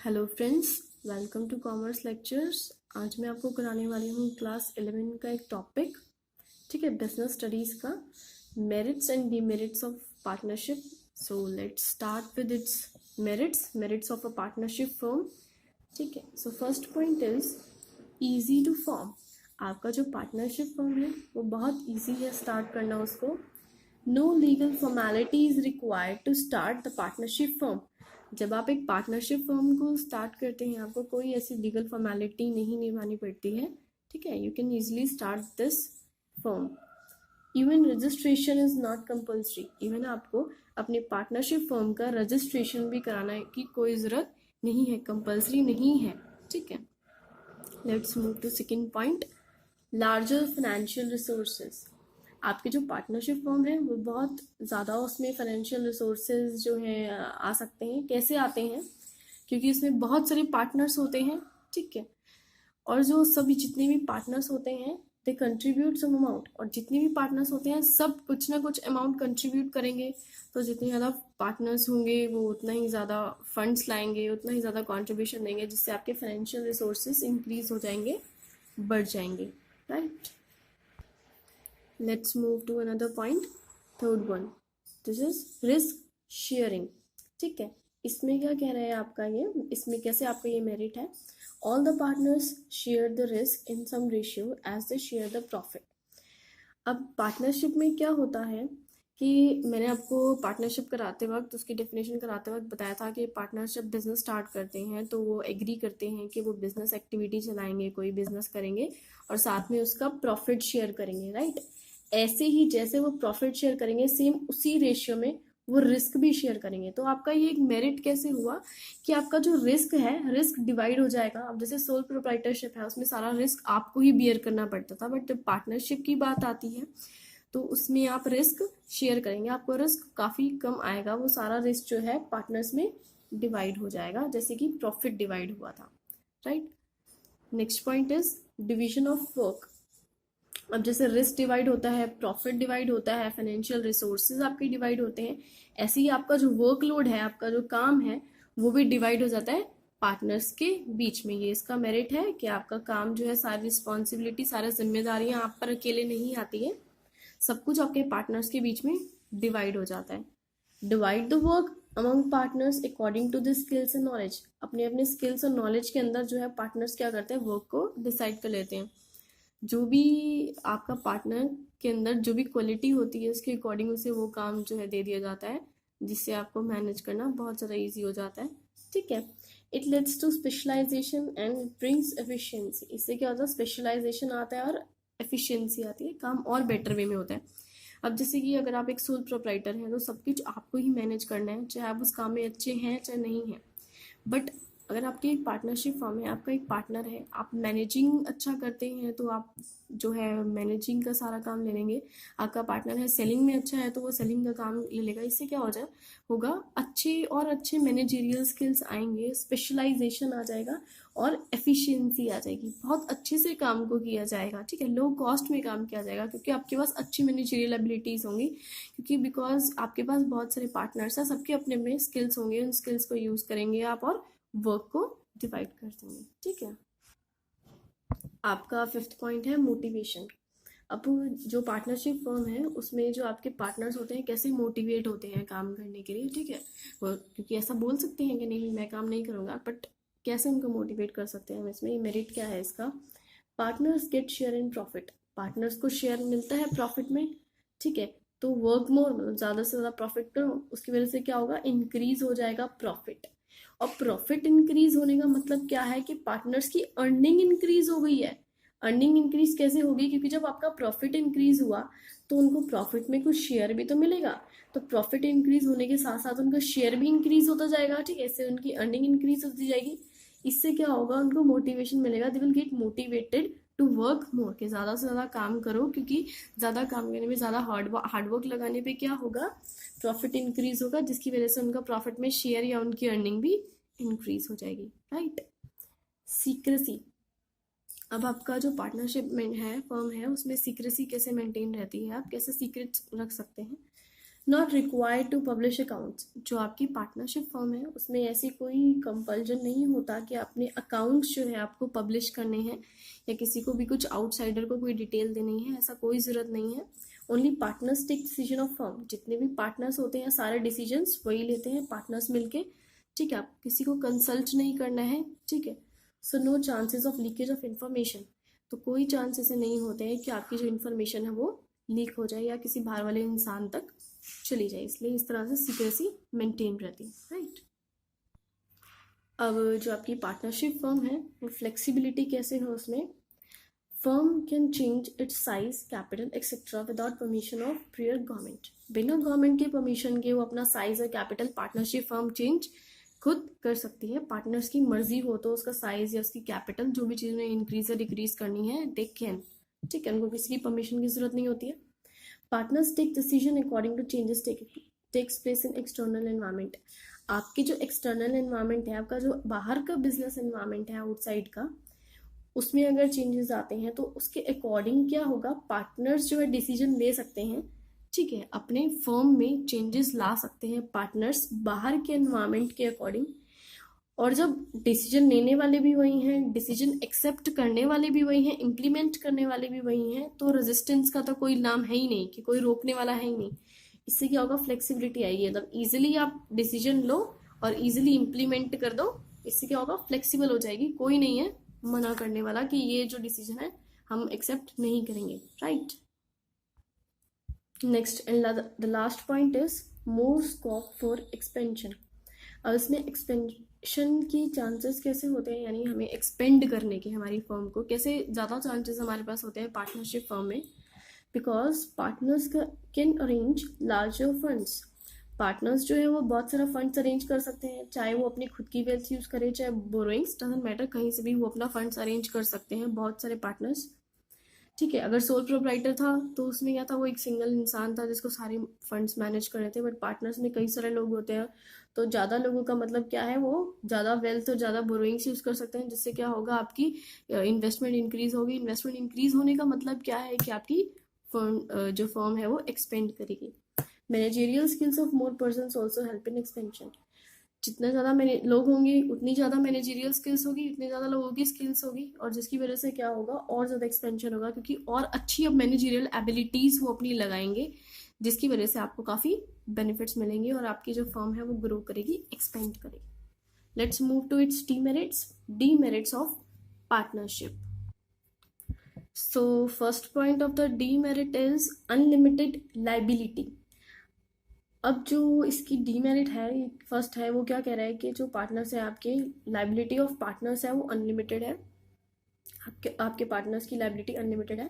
Hello friends, welcome to commerce lectures. आज मैं आपको कराने वाली हूँ क्लास 11 का एक टॉपिक, ठीक है, बिजनेस स्टडीज़ का, merits and demerits of partnership. So let's start with its merits of a partnership firm. ठीक है, so first point is easy to form. आपका जो पार्टनरशिप फर्म है वो बहुत ईजी है स्टार्ट करना उसको। No legal formality is required to start the partnership firm. जब आप एक पार्टनरशिप फर्म को स्टार्ट करते हैं आपको कोई ऐसी लीगल फॉर्मेलिटी नहीं निभानी पड़ती है। ठीक है, you can easily start this firm. Even registration is not compulsory. Even आपको अपने पार्टनरशिप फर्म का रजिस्ट्रेशन भी कराना की कोई ज़रूरत नहीं है, कंपल्सरी नहीं है। ठीक है, let's move to second point, larger financial resources. आपके जो पार्टनरशिप फर्म है वो बहुत ज़्यादा उसमें फाइनेंशियल रिसोर्सेज जो हैं आ सकते हैं। कैसे आते हैं? क्योंकि इसमें बहुत सारे पार्टनर्स होते हैं। ठीक है, और जो सभी जितने भी पार्टनर्स होते हैं दे कंट्रीब्यूट सम अमाउंट, और जितने भी पार्टनर्स होते हैं सब कुछ ना कुछ अमाउंट कंट्रीब्यूट करेंगे। तो जितने ज़्यादा पार्टनर्स होंगे वो उतना ही ज़्यादा फंड्स लाएंगे, उतना ही ज़्यादा कॉन्ट्रीब्यूशन देंगे, जिससे आपके फाइनेंशियल रिसोर्सेज इंक्रीज हो जाएंगे, बढ़ जाएंगे। Right, let's move to another point, third one, this is risk sharing। ठीक है, इसमें क्या कह रहा है आपका ये, इसमें कैसे आपका ये मेरिट है, all the partners share the risk in some ratio as they share the profit। अब पार्टनरशिप में क्या होता है कि मैंने आपको पार्टनरशिप कराते वक्त उसकी डेफिनेशन कराते वक्त बताया था कि पार्टनरशिप बिजनेस स्टार्ट करते हैं तो वो एग्री करते हैं कि वो बिजनेस एक्टिविटी चलाएंगे, कोई बिजनेस करेंगे और साथ में उसका प्रॉफिट शेयर करेंगे। राइट, ऐसे ही जैसे वो प्रॉफिट शेयर करेंगे सेम उसी रेशियो में वो रिस्क भी शेयर करेंगे। तो आपका ये एक मेरिट कैसे हुआ कि आपका जो रिस्क है, रिस्क डिवाइड हो जाएगा। अब जैसे सोल प्रोप्राइटरशिप है उसमें सारा रिस्क आपको ही बियर करना पड़ता था, बट जब पार्टनरशिप की बात आती है तो उसमें आप रिस्क शेयर करेंगे, आपको रिस्क काफ़ी कम आएगा। वो सारा रिस्क जो है पार्टनर्स में डिवाइड हो जाएगा, जैसे कि प्रॉफिट डिवाइड हुआ था। Right, next point is division of work. अब जैसे रिस्क डिवाइड होता है, प्रॉफिट डिवाइड होता है, फाइनेंशियल रिसोर्सेज आपके डिवाइड होते हैं, ऐसे ही आपका जो वर्कलोड है, आपका जो काम है वो भी डिवाइड हो जाता है पार्टनर्स के बीच में। ये इसका मेरिट है कि आपका काम जो है, सारी रिस्पॉन्सिबिलिटी, सारी जिम्मेदारियां आप पर अकेले नहीं आती है, सब कुछ आपके पार्टनर्स के बीच में डिवाइड हो जाता है। Divide the work among partners according to the skills and knowledge. अपने अपने स्किल्स और नॉलेज के अंदर जो है पार्टनर्स क्या करते हैं, वर्क को डिसाइड कर लेते हैं। जो भी आपका पार्टनर के अंदर जो भी क्वालिटी होती है उसके अकॉर्डिंग उसे वो काम जो है दे दिया जाता है, जिससे आपको मैनेज करना बहुत ज़्यादा ईजी हो जाता है। ठीक है, it leads to specialisation and brings efficiency. इससे क्या होता है, स्पेशलाइजेशन आता है और एफिशिएंसी आती है, काम और बेटर वे में होता है। अब जैसे कि अगर आप एक सोल प्रोप्राइटर हैं तो सब कुछ आपको ही मैनेज करना है, चाहे आप उस काम में अच्छे हैं चाहे नहीं हैं। बट अगर आपकी एक पार्टनरशिप फर्म है, आपका एक पार्टनर है, आप मैनेजिंग अच्छा करते हैं तो आप जो है मैनेजिंग का सारा काम ले लेंगे। आपका पार्टनर है सेलिंग में अच्छा है तो वो सेलिंग का काम ले लेगा। इससे क्या होगा, अच्छे और अच्छे मैनेजरियल स्किल्स आएंगे, स्पेशलाइजेशन आ जाएगा और एफिशिएंसी आ जाएगी, बहुत अच्छे से काम को किया जाएगा। ठीक है, लो कॉस्ट में काम किया जाएगा क्योंकि आपके पास अच्छी मैनेजरियल एबिलिटीज़ होंगी, क्योंकि बिकॉज आपके पास बहुत सारे पार्टनर्स हैं, सबके अपने अपने स्किल्स होंगे, उन स्किल्स को यूज़ करेंगे आप और वर्क को डिवाइड कर देंगे। ठीक है, आपका फिफ्थ पॉइंट है मोटिवेशन। अब जो पार्टनरशिप फर्म है उसमें जो आपके पार्टनर्स होते हैं कैसे मोटिवेट होते हैं काम करने के लिए। ठीक है, वो क्योंकि ऐसा बोल सकते हैं कि नहीं मैं काम नहीं करूँगा, बट कैसे उनको मोटिवेट कर सकते हैं हम, इसमें मेरिट क्या है इसका, partners get share in profit. Partners को शेयर मिलता है प्रॉफिट में। ठीक है, तो वर्क मोर, मतलब ज़्यादा से ज़्यादा प्रॉफिट करो, उसकी वजह से क्या होगा, इंक्रीज हो जाएगा प्रॉफिट। और प्रॉफिट इंक्रीज होने का मतलब क्या है कि पार्टनर्स की अर्निंग इंक्रीज हो गई है। अर्निंग इंक्रीज कैसे होगी, क्योंकि जब आपका प्रॉफिट इंक्रीज हुआ तो उनको प्रॉफिट में कुछ शेयर भी तो मिलेगा, तो प्रॉफिट इंक्रीज होने के साथ साथ उनका शेयर भी इंक्रीज होता जाएगा। ठीक है, इससे उनकी अर्निंग इंक्रीज होती जाएगी। इससे क्या होगा, उनको मोटिवेशन मिलेगा, they will get motivated to work more, कि ज़्यादा से ज़्यादा काम करो, क्योंकि ज़्यादा काम करने में, ज़्यादा हार्डवर्क लगाने पे क्या होगा, प्रॉफिट इंक्रीज होगा, जिसकी वजह से उनका प्रॉफिट में शेयर या उनकी अर्निंग भी इंक्रीज हो जाएगी। Right, secrecy. अब आपका जो पार्टनरशिप में है, फर्म है, उसमें सीक्रेसी कैसे मेंटेन रहती है, आप कैसे सीक्रेट रख सकते हैं। Not required to publish accounts. जो आपकी पार्टनरशिप फर्म है उसमें ऐसी कोई कंपल्जन नहीं होता कि अपने अकाउंट्स जो है आपको पब्लिश करने हैं या किसी को भी कुछ आउटसाइडर को कोई डिटेल देनी है, ऐसा कोई ज़रूरत नहीं है। Only partners take decision of firm. जितने भी पार्टनर्स होते हैं सारे डिसीजंस वही लेते हैं, पार्टनर्स मिलके, ठीक है। आप किसी को कंसल्ट नहीं करना है, ठीक है। So no chances of leakage of information. तो कोई चांस ऐसे नहीं होते हैं कि आपकी जो इन्फॉर्मेशन है वो लीक हो जाए या किसी बाहर वाले इंसान तक चली जाए, इसलिए इस तरह से सीक्रेसी मेंटेन रहती है, राइट। अब जो आपकी पार्टनरशिप फर्म है वो फ्लेक्सिबिलिटी कैसे है उसमें, firm can change it's size, capital etcetera without permission of prior government. बिना गवर्नमेंट के परमिशन के वो अपना साइज और कैपिटल पार्टनरशिप फर्म चेंज खुद कर सकती है। पार्टनर्स की मर्जी हो तो उसका साइज या उसकी कैपिटल जो भी चीज़ उन्हें इंक्रीज या डिक्रीज करनी है दे कैन, ठीक है। उनको किसी की परमिशन की जरूरत नहीं होती है। Partners take decision according to changes takes place in external environment. आपकी जो एक्सटर्नल एनवायरनमेंट है, आपका जो बाहर का बिजनेस एनवायरनमेंट है आउटसाइड का, उसमें अगर चेंजेस आते हैं तो उसके अकॉर्डिंग क्या होगा, पार्टनर्स जो है डिसीजन ले सकते हैं, ठीक है। अपने फर्म में चेंजेस ला सकते हैं पार्टनर्स बाहर के एनवायरनमेंट के अकॉर्डिंग। और जब डिसीजन लेने वाले भी वही हैं, डिसीजन एक्सेप्ट करने वाले भी वही हैं, इम्प्लीमेंट करने वाले भी वही हैं, तो रेजिस्टेंस का तो कोई नाम है ही नहीं कि कोई रोकने वाला है ही नहीं। इससे क्या होगा, फ्लेक्सिबिलिटी आएगी। मतलब इजीली आप डिसीजन लो और इजीली इम्प्लीमेंट कर दो। इससे क्या होगा, फ्लेक्सिबल हो जाएगी, कोई नहीं है मना करने वाला कि ये जो डिसीजन है हम एक्सेप्ट नहीं करेंगे, right. Next and the last point is more scope for expansion. अब इसमें एक्सपेंशन की चांसेस कैसे होते हैं, यानी हमें एक्सपेंड करने के हमारी फर्म को कैसे ज़्यादा चांसेस हमारे पास होते हैं पार्टनरशिप फर्म में, because partners can arrange larger funds. Partners जो है वो बहुत सारा फंड्स अरेंज कर सकते हैं, चाहे वो अपनी खुद की वेल्थ यूज़ करे चाहे बोरोइंग्स, डजंट मैटर, कहीं से भी वो अपना फंड्स अरेंज कर सकते हैं, बहुत सारे पार्टनर्स, ठीक है। अगर सोल प्रोप्राइटर था तो उसमें क्या था, वो एक सिंगल इंसान था जिसको सारे फंड्स मैनेज कर रहे थे। बट पार्टनर्स में कई सारे लोग होते हैं, तो ज़्यादा लोगों का मतलब क्या है, वो ज़्यादा वेल्थ और ज़्यादा बोरोइंग्स यूज़ कर सकते हैं, जिससे क्या होगा, आपकी इन्वेस्टमेंट इंक्रीज होगी। इन्वेस्टमेंट इंक्रीज होने का मतलब क्या है कि आपकी फर्म जो फर्म है वो एक्सपेंड करेगी। Managerial skills of more persons also help in expansion. जितने ज़्यादा लोग होंगे उतनी ज़्यादा मैनेजरियल स्किल्स होगी, उतनी ज़्यादा लोगों की स्किल्स होगी, और जिसकी वजह से क्या होगा, और ज़्यादा एक्सपेंशन होगा, क्योंकि और अच्छी अब मैनेजरियल एबिलिटीज़ वो अपनी लगाएंगे, जिसकी वजह से आपको काफ़ी बेनिफिट्स मिलेंगे और आपकी जो फर्म है वो ग्रो करेगी, एक्सपेंड करेगी। Let's move to its demerits of partnership. So first point of the demerit is unlimited liability. अब जो इसकी डीमेरिट है, फर्स्ट है, वो क्या कह रहा है कि जो पार्टनर्स है आपके, लाइबिलिटी ऑफ पार्टनर्स है वो अनलिमिटेड है। आपके पार्टनर्स की लाइबिलिटी अनलिमिटेड है।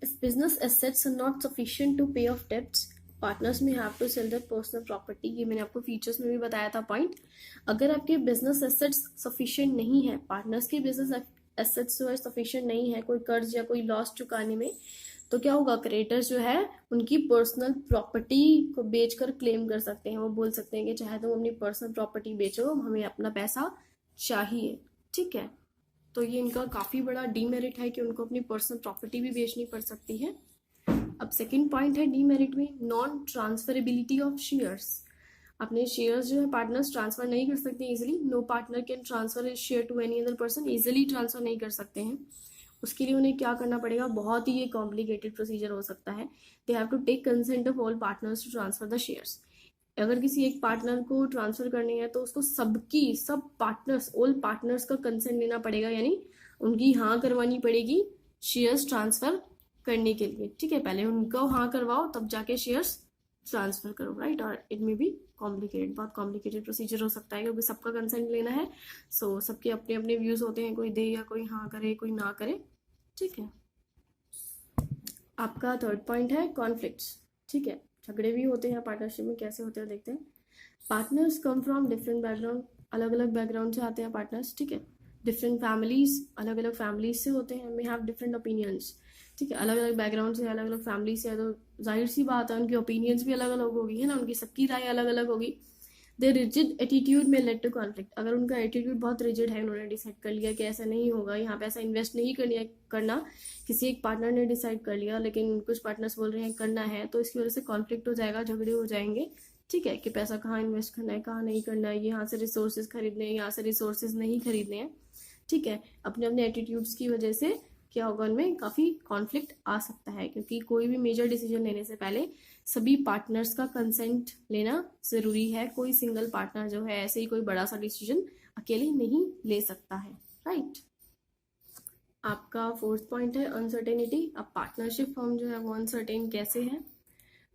If business assets are not sufficient to pay off debts, partners may have to sell their personal property. ये मैंने आपको फीचर्स में भी बताया था पॉइंट। अगर आपके बिजनेस एसेट्स सफिशिएंट नहीं है, पार्टनर्स के बिजनेस एसेट्स जो है सफिशिएंट नहीं है कोई कर्ज या कोई लॉस चुकाने में, तो क्या होगा, क्रेडिटर्स जो है उनकी पर्सनल प्रॉपर्टी को बेचकर क्लेम कर सकते हैं। वो बोल सकते हैं कि चाहे तुम अपनी पर्सनल प्रॉपर्टी बेचो, हमें अपना पैसा चाहिए, ठीक है। तो ये इनका काफ़ी बड़ा डीमेरिट है कि उनको अपनी पर्सनल प्रॉपर्टी भी बेचनी पड़ सकती है। अब सेकंड पॉइंट है डीमेरिट में, नॉन ट्रांसफरेबिलिटी ऑफ शेयर्स। अपने शेयर्स जो है पार्टनर्स ट्रांसफर नहीं कर सकते easily. No partner can transfer his share to any other person. Easily transfer नहीं कर सकते हैं, उसके लिए उन्हें क्या करना पड़ेगा, बहुत ही ये कॉम्प्लिकेटेड प्रोसीजर हो सकता है। They have to take consent of all partners to transfer the shares. अगर किसी एक पार्टनर को ट्रांसफर करनी है तो उसको सब पार्टनर्स, ऑल पार्टनर्स का कंसेंट लेना पड़ेगा, यानी उनकी हाँ करवानी पड़ेगी शेयर्स ट्रांसफर करने के लिए, ठीक है। पहले उनको हाँ करवाओ तब जाके शेयर्स ट्रांसफर करो, राइट। और इट में भी कॉम्प्लिकेटेड, बहुत कॉम्प्लिकेटेड प्रोसीजर हो सकता है, क्योंकि सबका कंसेंट लेना है। सो सबके अपने अपने व्यूज होते हैं, कोई दे या कोई हाँ करे, कोई ना करे, ठीक है। आपका थर्ड पॉइंट है कॉन्फ्लिक्ट्स, ठीक है। झगड़े भी होते हैं पार्टनरशिप में, कैसे होते हैं देखते हैं। Partners come from different background, अलग अलग बैकग्राउंड से आते हैं पार्टनर्स, ठीक है। डिफरेंट फैमिलीज, अलग अलग फैमिलीज से होते हैं। मे हैव डिफरेंट ओपिनियंस, ठीक है। अलग अलग बैकग्राउंड से, अलग अलग फैमिली से, तो जाहिर सी बात है उनकी ओपिनियंस भी अलग अलग होगी, है ना, उनकी सबकी राय अलग अलग होगी। देयर रिजिड एटीट्यूड में लेड टू कॉन्फ्लिक्ट, अगर उनका एटीट्यूड बहुत रिजिड है, उन्होंने डिसाइड कर लिया कि ऐसा नहीं होगा, यहाँ पे ऐसा इन्वेस्ट नहीं करना, किसी एक पार्टनर ने डिसाइड कर लिया लेकिन कुछ पार्टनर्स बोल रहे हैं करना है, तो इसकी वजह से कॉन्फ्लिक्ट हो जाएगा, झगड़े हो जाएंगे, ठीक है, कि पैसा कहाँ इन्वेस्ट करना है, कहाँ नहीं करना है, यहाँ से रिसोर्सेज खरीदने हैं, यहाँ से रिसोर्सेज नहीं खरीदने हैं, ठीक है। अपने अपने एटीट्यूड्स की वजह से क्या होगा, उनमें काफ़ी कॉन्फ्लिक्ट आ सकता है, क्योंकि कोई भी मेजर डिसीजन लेने से पहले सभी पार्टनर्स का कंसेंट लेना ज़रूरी है। कोई सिंगल पार्टनर जो है ऐसे ही कोई बड़ा सा डिसीजन अकेले नहीं ले सकता है, राइट। आपका फोर्थ पॉइंट है अनसर्टेनिटी। अब पार्टनरशिप फॉर्म जो है वो अनसर्टेन कैसे है।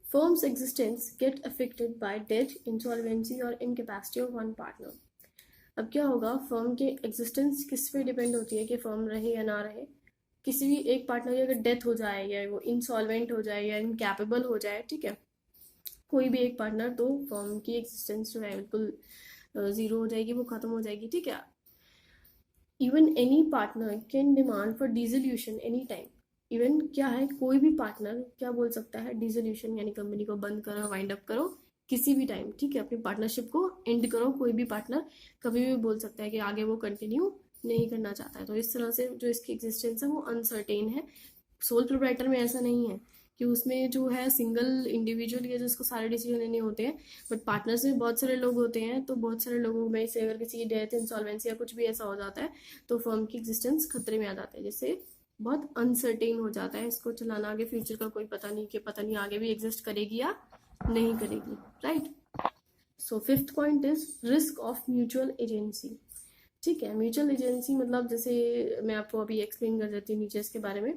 Firms existence get affected by death, insolvency और इनकैपेसिटी ऑफ वन पार्टनर। अब क्या होगा, फर्म के एग्जिस्टेंस किस पे डिपेंड होती है कि फर्म रहे या ना रहे। किसी भी एक पार्टनर की अगर डेथ हो जाए या वो इंसॉल्वेंट हो जाए या इनकैपेबल हो जाए, ठीक है, कोई भी एक पार्टनर, तो फर्म की एग्जिस्टेंस जो है बिल्कुल जीरो हो जाएगी, वो खत्म हो जाएगी, ठीक है। Even any partner can demand for dissolution any time. Even क्या है, कोई भी पार्टनर क्या बोल सकता है, डिसोल्यूशन यानी कंपनी को बंद करो, वाइंड अप करो किसी भी टाइम, ठीक है, अपनी पार्टनरशिप को एंड करो। कोई भी पार्टनर कभी भी बोल सकता है कि आगे वो कंटिन्यू नहीं करना चाहता है। तो इस तरह से जो इसकी एग्जिस्टेंस है वो अनसर्टेन है। सोल प्रोप्राइटर में ऐसा नहीं है कि उसमें जो है सिंगल इंडिविजुअल या जिसको सारे डिसीजन लेने होते हैं, बट पार्टनर्स में बहुत सारे लोग होते हैं, तो बहुत सारे लोगों में से अगर किसी की डेथ, इंसॉल्वेंसी या कुछ भी ऐसा हो जाता है तो फर्म की एग्जिस्टेंस खतरे में आ जाता है, जिससे बहुत अनसर्टेन हो जाता है। इसको चलाना आगे फ्यूचर का कोई पता नहीं, कि पता नहीं आगे भी एग्जिस्ट करेगी या नहीं करेगी, right. So fifth point is risk of mutual agency, ठीक है। म्यूचुअल एजेंसी मतलब जैसे मैं आपको अभी एक्सप्लेन कर देती हूँ नीचे इसके बारे में।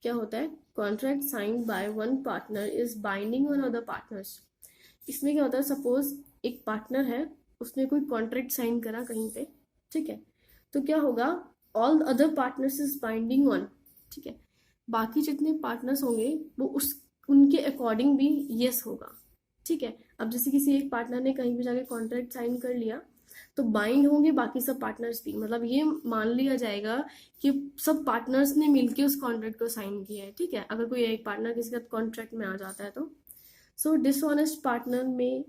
क्या होता है, contract signed by one partner is binding on other partners. इसमें क्या होता है, सपोज एक पार्टनर है, उसने कोई कॉन्ट्रैक्ट साइन करा कहीं पे, ठीक है, तो क्या होगा, all other partners is binding on, ठीक है, बाकी जितने पार्टनर्स होंगे वो उस उनके अकॉर्डिंग भी यस होगा, ठीक है। अब जैसे किसी एक पार्टनर ने कहीं पे जाके कॉन्ट्रैक्ट साइन कर लिया, तो बाइंड होंगे बाकी सब पार्टनर्स भी, मतलब ये मान लिया जाएगा कि सब पार्टनर्स ने मिलके उस कॉन्ट्रैक्ट को साइन किया है, ठीक है। अगर कोई एक पार्टनर किसी का कॉन्ट्रैक्ट में आ जाता है तो सो डिसऑनेस्ट पार्टनर में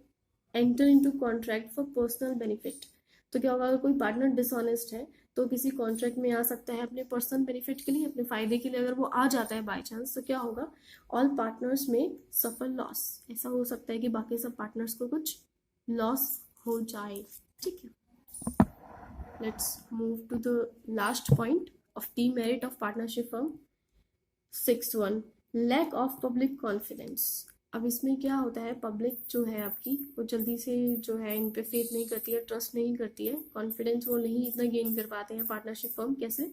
enter into contract for personal benefit. तो क्या होगा, अगर कोई पार्टनर डिसऑनेस्ट है तो किसी कॉन्ट्रैक्ट में आ सकता है अपने पर्सनल बेनिफिट के लिए, अपने फायदे के लिए। अगर वो आ जाता है बाय चांस, तो क्या होगा, ऑल पार्टनर्स में सफर लॉस। ऐसा हो सकता है कि बाकी सब पार्टनर्स को कुछ लॉस हो जाए, ठीक है। Let's move to the last point of demerit of partnership firm. Sixth one, lack of public confidence. अब इसमें क्या होता है, पब्लिक जो है आपकी वो जल्दी से जो है इन पे फेथ नहीं करती है, ट्रस्ट नहीं करती है, कॉन्फिडेंस वो नहीं इतना गेन कर पाते हैं पार्टनरशिप फर्म। कैसे,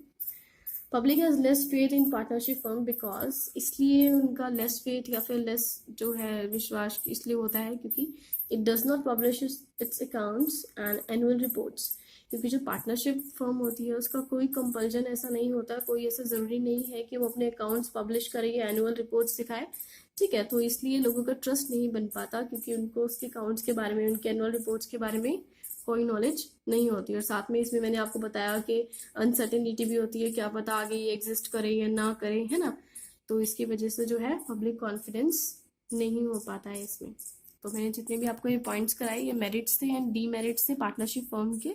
public has less faith in partnership firm because, इसलिए उनका लेस फेथ या फिर लेस जो है विश्वास इसलिए होता है क्योंकि it does not publish it's accounts and annual reports. क्योंकि जो पार्टनरशिप फर्म होती है उसका कोई कंपल्जन ऐसा नहीं होता, कोई ऐसा ज़रूरी नहीं है कि वो अपने अकाउंट्स पब्लिश करे या एनुअल रिपोर्ट्स दिखाए, ठीक है। तो इसलिए लोगों का ट्रस्ट नहीं बन पाता, क्योंकि उनको उसके अकाउंट्स के बारे में, उनके एनुअल रिपोर्ट्स के बारे में कोई नॉलेज नहीं होती। और साथ में इसमें मैंने आपको बताया कि अनसर्टेनिटी भी होती है, क्या पता आगे ये एग्जिस्ट करे या ना करे, है ना। तो इसकी वजह से जो है पब्लिक कॉन्फिडेंस नहीं हो पाता है इसमें। तो मैंने जितने भी आपको ये पॉइंट्स कराए, ये मेरिट्स थे एंड डीमेरिट्स थे पार्टनरशिप फर्म के।